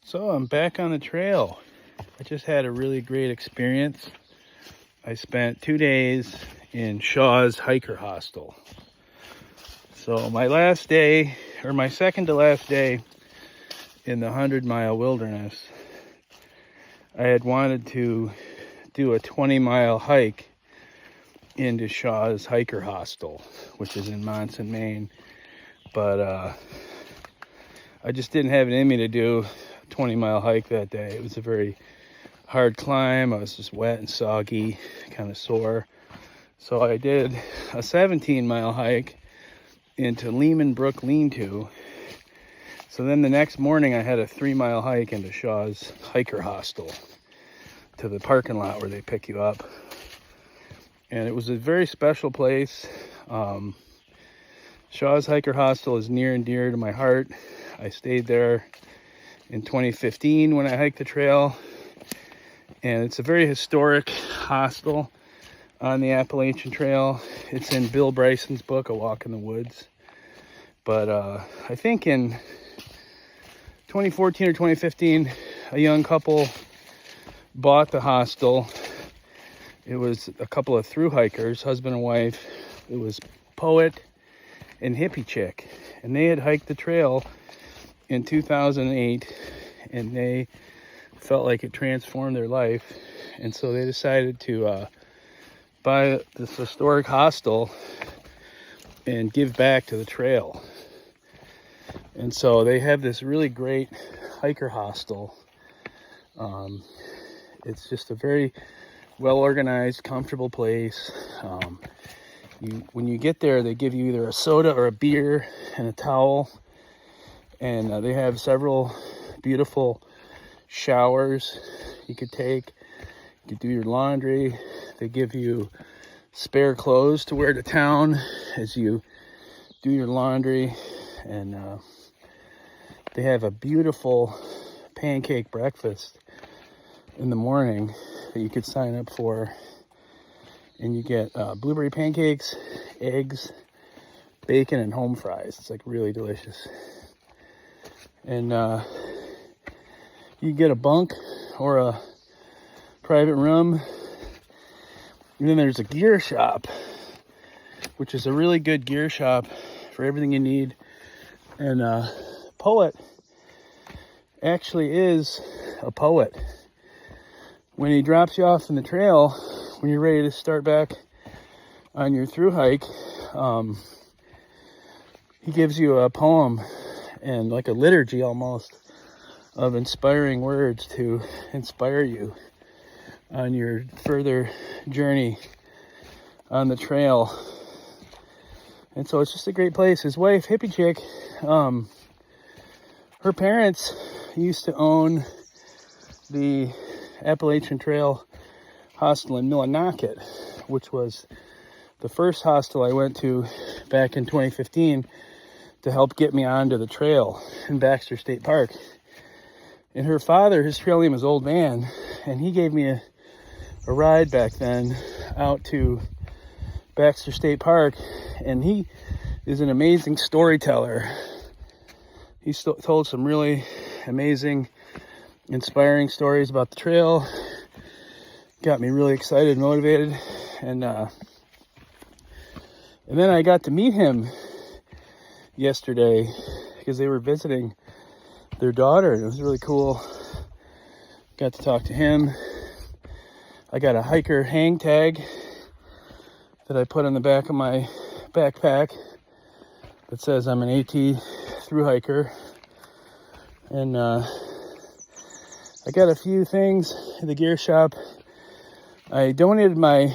So I'm back on the trail. I just had a really great experience. I spent 2 days in Shaw's Hiker Hostel. So my last day, or my second to last day in the 100-mile wilderness, I had wanted to do a 20-mile hike into Shaw's Hiker Hostel, which is in Monson, Maine. But I just didn't have it in me to do 20-mile hike that day. It was a very hard climb. I was just wet and soggy, kind of sore. So I did a 17-mile hike into Lehman Brook Lean-To. So then the next morning I had a 3-mile hike into Shaw's Hiker Hostel to the parking lot where they pick you up. And it was a very special place. Shaw's Hiker Hostel is near and dear to my heart. I stayed there in 2015 when I hiked the trail, and it's a very historic hostel on the Appalachian Trail. It's in Bill Bryson's book, A Walk in the Woods. But I think in 2014 or 2015, a young couple bought the hostel. It was a couple of through hikers, husband and wife. It was Poet and Hippie Chick, and they had hiked the trail in 2008, and they felt like it transformed their life, and so they decided to buy this historic hostel and give back to the trail. And so they have this really great hiker hostel. It's just a very well organized, comfortable place. When you get there, they give you either a soda or a beer and a towel. And they have several beautiful showers you could take. You could do your laundry. They give you spare clothes to wear to town as you do your laundry. And they have a beautiful pancake breakfast in the morning that you could sign up for. And you get blueberry pancakes, eggs, bacon, and home fries. It's like really delicious. And you get a bunk or a private room. And then there's a gear shop, which is a really good gear shop for everything you need. And Poet actually is a poet. When he drops you off in the trail, when you're ready to start back on your through hike, he gives you a poem and like a liturgy almost of inspiring words to inspire you on your further journey on the trail. And so it's just a great place. His wife, Hippie Chick, her parents used to own the Appalachian Trail hostel in Millinocket, which was the first hostel I went to back in 2015 to help get me onto the trail in Baxter State Park. And her father, his trail name is Old Man, and he gave me a ride back then out to Baxter State Park, and he is an amazing storyteller. He told some really amazing, inspiring stories about the trail. Got me really excited, motivated, and then I got to meet him yesterday because they were visiting their daughter, and it was really cool. Got to talk to him. I got a hiker hang tag that I put on the back of my backpack that says I'm an AT through hiker, and I got a few things in the gear shop. I donated my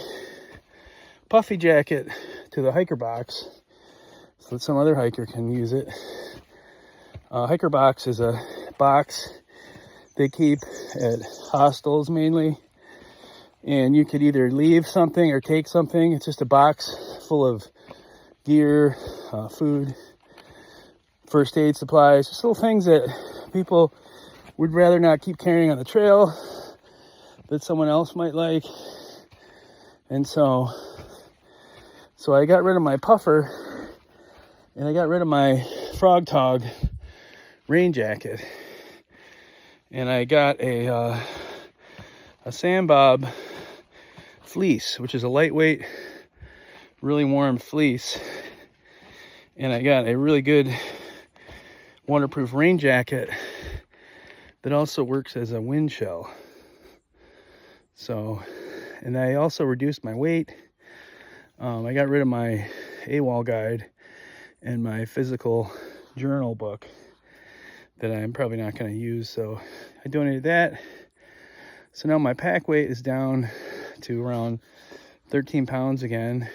puffy jacket to the hiker box so that some other hiker can use it. Hiker box is a box they keep at hostels mainly, and you could either leave something or take something. It's just a box full of gear, food, first aid supplies, just little things that people would rather not keep carrying on the trail that someone else might like. And so I got rid of my puffer, and I got rid of my Frog Tog rain jacket. And I got a sand bob fleece, which is a lightweight, really warm fleece. And I got a really good waterproof rain jacket that also works as a wind shell. So, and I also reduced my weight. I got rid of my AWOL guide and my physical journal book that I'm probably not going to use. So I donated that. So now my pack weight is down to around 13 pounds again.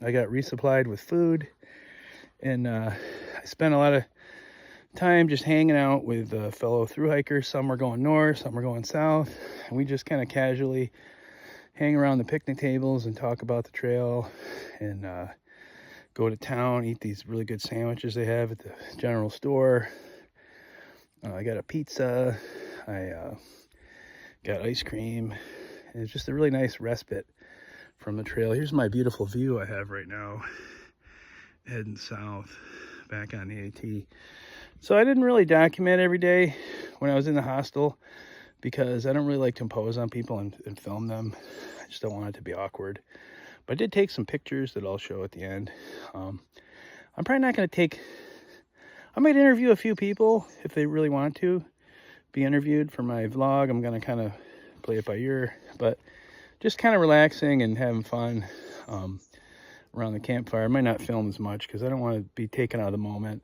I got resupplied with food, and I spent a lot of time just hanging out with fellow thru hikers. Some were going north, some were going south, and we just kind of casually hang around the picnic tables and talk about the trail, and go to town, eat these really good sandwiches they have at the general store. I got a pizza, I got ice cream, and it's just a really nice respite from the trail. Here's my beautiful view I have right now, heading south back on the AT. So I didn't really document every day when I was in the hostel, because I don't really like to impose on people and film them. I just don't want it to be awkward. But I did take some pictures that I'll show at the end. I'm probably not going to take... I might interview a few people if they really want to be interviewed for my vlog. I'm going to kind of play it by ear, but just kind of relaxing and having fun around the campfire. I might not film as much because I don't want to be taken out of the moment.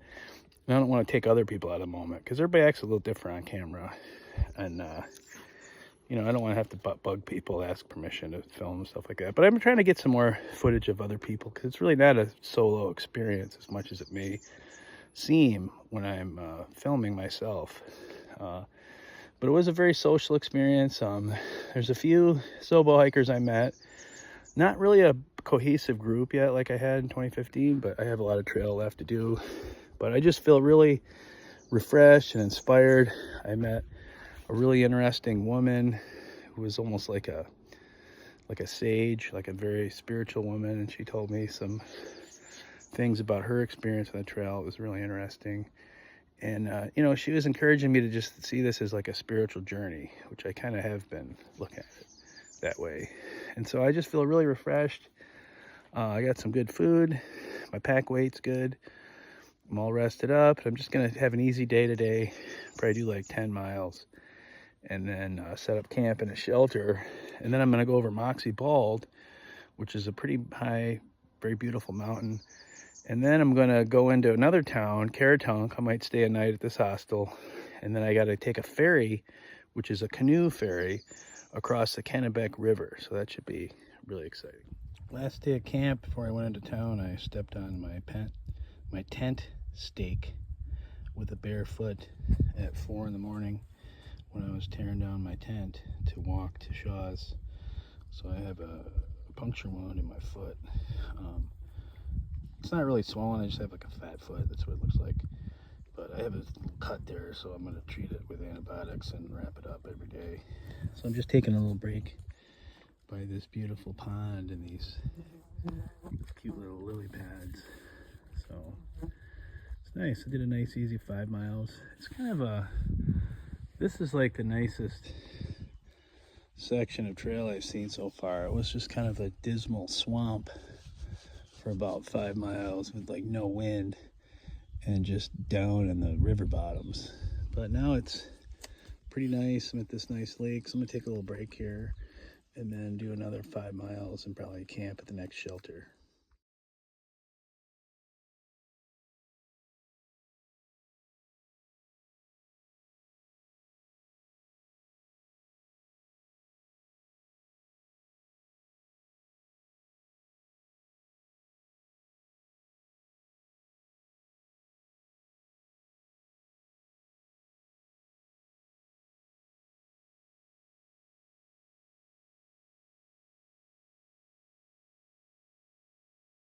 And I don't want to take other people out of the moment because everybody acts a little different on camera. And, you know, I don't want to have to bug people, ask permission to film and stuff like that. But I'm trying to get some more footage of other people because it's really not a solo experience as much as it may seem when I'm filming myself. But it was a very social experience. There's a few SOBO hikers I met. Not really a cohesive group yet like I had in 2015, but I have a lot of trail left to do. But I just feel really refreshed and inspired. I met a really interesting woman who was almost like a sage, like a very spiritual woman, and she told me some things about her experience on the trail. It was really interesting. And you know, she was encouraging me to just see this as like a spiritual journey, which I kind of have been looking at it that way. And so I just feel really refreshed. I got some good food, my pack weight's good, I'm all rested up. I'm just gonna have an easy day today, probably do like 10 miles, and then set up camp in a shelter. And then I'm gonna go over Moxie Bald, which is a pretty high, very beautiful mountain. And then I'm gonna go into another town, Caratunk. I might stay a night at this hostel. And then I gotta take a ferry, which is a canoe ferry, across the Kennebec River. So that should be really exciting. Last day of camp before I went into town, I stepped on my tent stake with a bare foot at 4 in the morning when I was tearing down my tent to walk to Shaw's. So I have a puncture wound in my foot. It's not really swollen, I just have like a fat foot, that's what it looks like. But I have a little cut there, so I'm gonna treat it with antibiotics and wrap it up every day. So I'm just taking a little break by this beautiful pond and these cute little lily pads. So it's nice. I did a nice easy 5 miles. It's kind of this is like the nicest section of trail I've seen so far. It was just kind of a dismal swamp for about 5 miles with like no wind and just down in the river bottoms. But now it's pretty nice. I'm at this nice lake, so I'm gonna take a little break here and then do another 5 miles and probably camp at the next shelter.